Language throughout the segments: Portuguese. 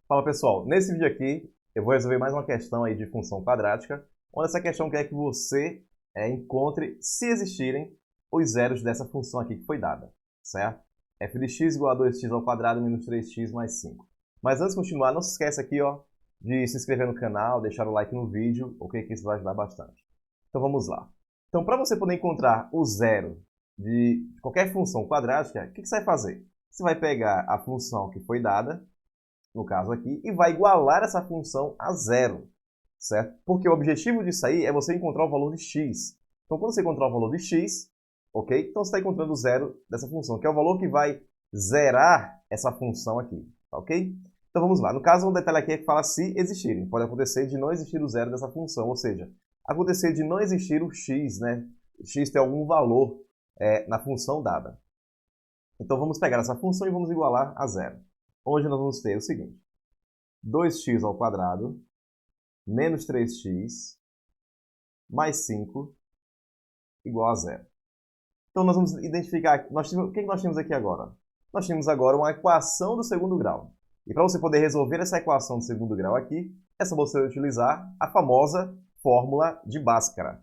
Fala pessoal, nesse vídeo aqui eu vou resolver mais uma questão aí de função quadrática, onde essa questão quer que você encontre se existirem os zeros dessa função aqui que foi dada, certo? f de x igual a 2x ao quadrado menos 3x mais 5. Mas antes de continuar, não se esqueça aqui ó, de se inscrever no canal, deixar o like no vídeo, ok? Que isso vai ajudar bastante. Então vamos lá. Então para você poder encontrar o zero de qualquer função quadrática, o que você vai fazer? Você vai pegar a função que foi dada, no caso aqui, e vai igualar essa função a zero, certo? Porque o objetivo disso aí é você encontrar o valor de x. Então, quando você encontrar o valor de x, ok? Então, você está encontrando o zero dessa função, que é o valor que vai zerar essa função aqui, ok? Então, vamos lá. No caso, um detalhe aqui é que fala se existirem. Pode acontecer de não existir o zero dessa função, ou seja, acontecer de não existir o x, né? X tem algum valor na função dada. Então, vamos pegar essa função e vamos igualar a zero. Onde nós vamos ter o seguinte: 2x ao quadrado menos 3x mais 5 igual a zero. Então, nós vamos identificar... o que nós temos aqui agora? Nós temos agora uma equação do segundo grau. E para você poder resolver essa equação do segundo grau aqui, é só você utilizar a famosa fórmula de Bhaskara.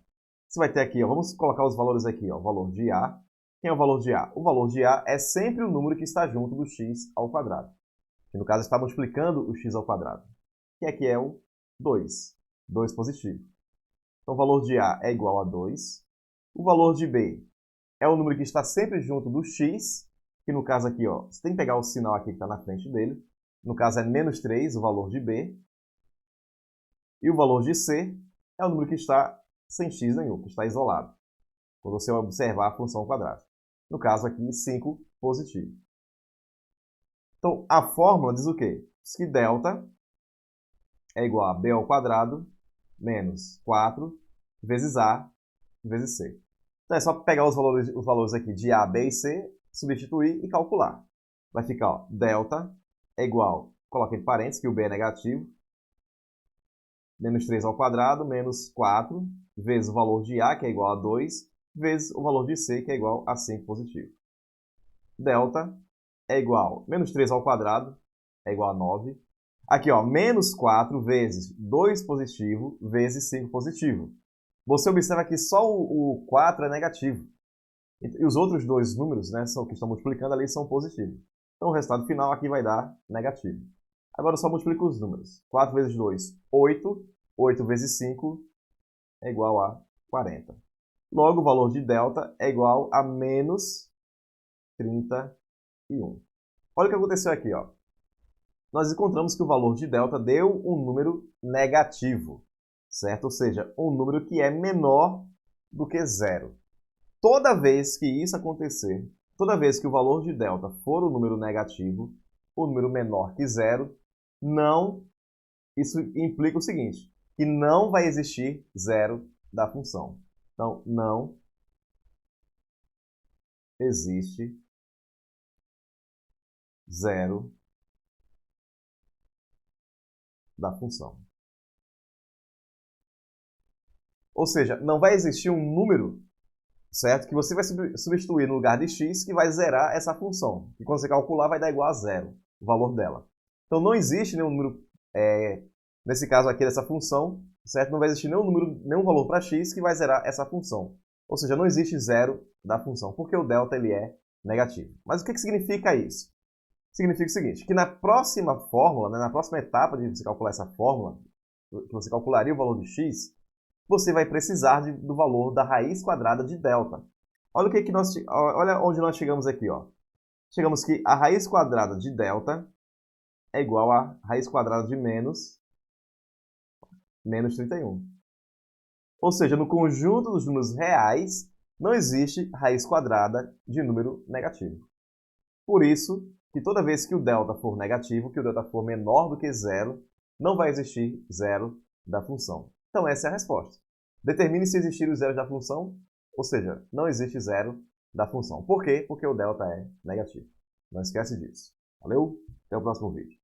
Você vai ter aqui, ó, vamos colocar os valores aqui, ó, o valor de A. Quem é o valor de A? O valor de A é sempre o número que está junto do x ao quadrado. Que no caso está multiplicando o x ao quadrado. Que aqui é o 2. 2 positivo. Então o valor de A é igual a 2. O valor de B é o número que está sempre junto do x, que no caso aqui, ó, você tem que pegar o sinal aqui que está na frente dele. No caso é menos 3, o valor de B. E o valor de C é o número que está sem x nenhum, que está isolado. Quando você observar a função quadrática. No caso aqui, 5 positivo. Então, a fórmula diz o quê? Diz que delta é igual a b ao quadrado menos 4 vezes a vezes c. Então, é só pegar os valores aqui de a, b e c, substituir e calcular. Vai ficar, ó, delta é igual, coloca entre parênteses, que o b é negativo, menos 3 ao quadrado menos 4 vezes o valor de a, que é igual a 2, vezes o valor de c, que é igual a 5 positivo. Delta é igual, menos 3 ao quadrado é igual a 9. Aqui, ó, menos 4 vezes 2 positivo vezes 5 positivo. Você observa que só o 4 é negativo. E os outros dois números, né, que estão multiplicando ali, são positivos. Então, o resultado final aqui vai dar negativo. Agora, eu só multiplico os números. 4 vezes 2, 8. 8 vezes 5 é igual a 40. Logo, o valor de delta é igual a menos 31. Olha o que aconteceu aqui, ó. Nós encontramos que o valor de delta deu um número negativo, certo? Ou seja, um número que é menor do que zero. Toda vez que isso acontecer, toda vez que o valor de delta for um número negativo, o número menor que zero, isso implica o seguinte, que não vai existir zero da função. Então, não existe zero da função. Ou seja, não vai existir um número, certo? Que você vai substituir no lugar de x, que vai zerar essa função. E quando você calcular, vai dar igual a zero, o valor dela. Então, não existe nenhum número, nesse caso aqui dessa função, certo? Não vai existir nenhum valor para x que vai zerar essa função. Ou seja, não existe zero da função, porque o delta ele é negativo. Mas o que significa isso? Significa o seguinte, que na próxima fórmula, né, na próxima etapa de você calcular essa fórmula, que você calcularia o valor de x, você vai precisar do valor da raiz quadrada de delta. Olha olha onde nós chegamos aqui, ó. Chegamos que a raiz quadrada de delta é igual a raiz quadrada de menos 31. Ou seja, no conjunto dos números reais, não existe raiz quadrada de número negativo. Por isso, que toda vez que o delta for negativo, que o delta for menor do que zero, não vai existir zero da função. Então, essa é a resposta. Determine se existir os zeros da função, ou seja, não existe zero da função. Por quê? Porque o delta é negativo. Não esquece disso. Valeu? Até o próximo vídeo.